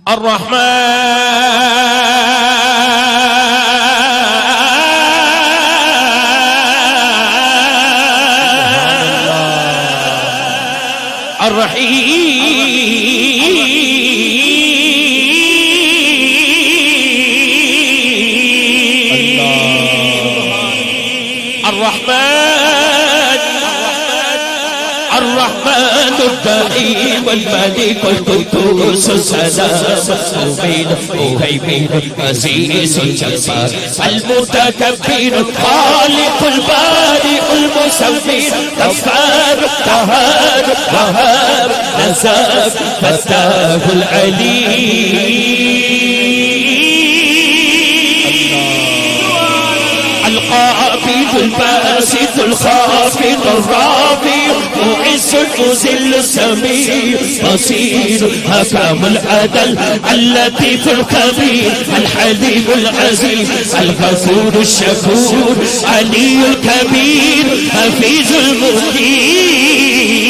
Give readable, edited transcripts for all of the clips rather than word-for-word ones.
الرحمن الرحيم الملك القدوس السلام المؤمن المهيمن العزيز الجبار المتكبر خالق البارئ المصور غفار قهار وهاب رزاق فتاه العليم القابض الباسط الخافض الرافع معز المذل السميع بصير حكم العدل اللطيف الخبير الحليم العزيز الغفور الشكور علي الكبير حفيظ المقيم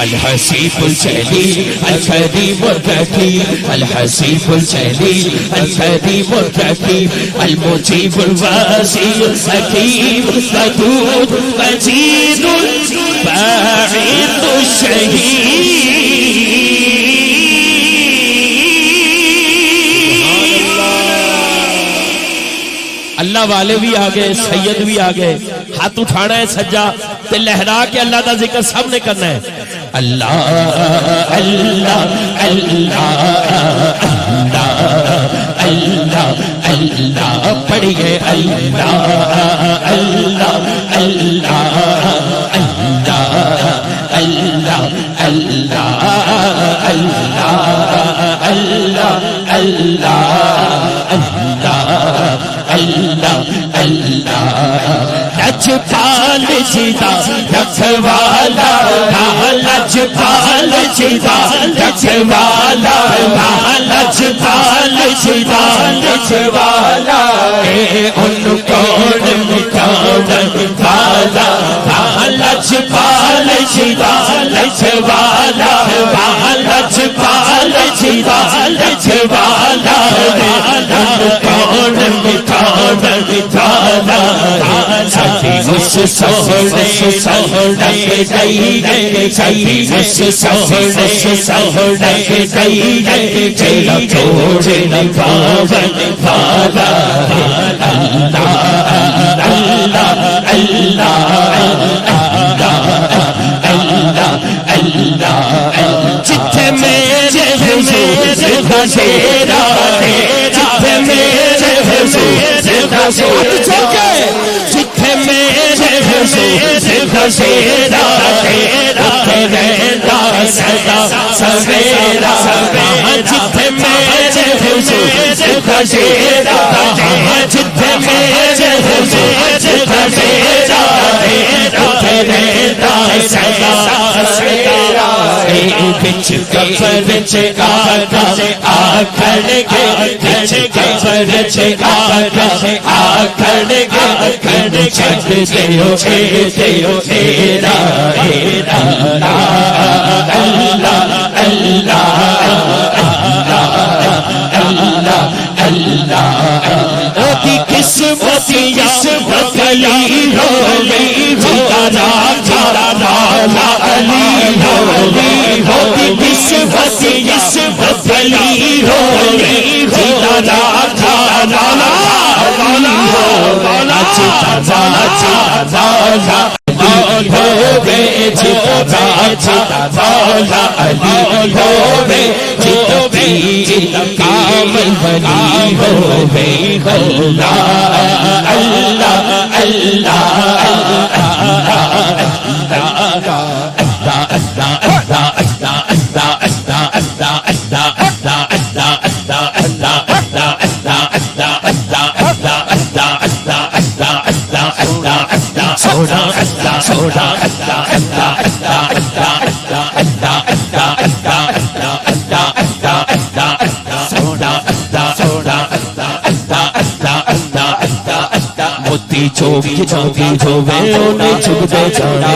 الحسيب الجليل الكريم الرحيم الحسيب الجليل الكريم الرحيم المجيب الواسع الحكيم ودود مجيد باعث الشهيد اللہ والے بھی آگئے سید بھی آگئے ہاتھ اٹھانا ہے سجا تے لہرا کے اللہ دا ذکر سب نے کرنا ہے اللہ اللہ اللہ اللہ اللہ پڑھئے اللہ اللہ اللہ اللہ اللہ اللہ اللہ اللہ اللہ اللہ لجپال جیتا رکھوالا لجپال جیتا رکھوالا لجپال جیتا رکھوالا ان کون مکان والا لجپال جیتا رکھوالا لجپال جیتا رکھوالا ان کون سوڑے سوڑے گئی گئے سوڑے سوڑے گئی گئے چلا چھوڑے پاون پالا اللہ اللہ اللہ اللہ جتھے میرے حضور کا ڈیرا ہے جتھے میرے حضور کا ڈیرا ہے جتھے میرے حضور کا ڈیرا ہے اتھے رہندا سدا سویرا جتھے میرے حضور کا ڈیرا ہے جتھے میرے حضور کا ڈیرا ہے اتھے رہندا سدا سویرا بچ کفر بچ آگا آکھڑ گے بچ کفر بچ آگا آکھڑ گے آکھڑ چھٹ دیو دیو تیرا اللہ اللہ اللہ اللہ اللہ اوکی قسمت یسمت علی ہولی جتارا جارا لالا علی ہولی اوکی قسمت یسمت علی ہولی جتارا جارا لالا جتارا ہووے جتا بالا علی ہووے جتا کامل ولی ہووے اللہ اللہ اللہ موتی چوکی چوکی جو وے انہیں چھک دے جانے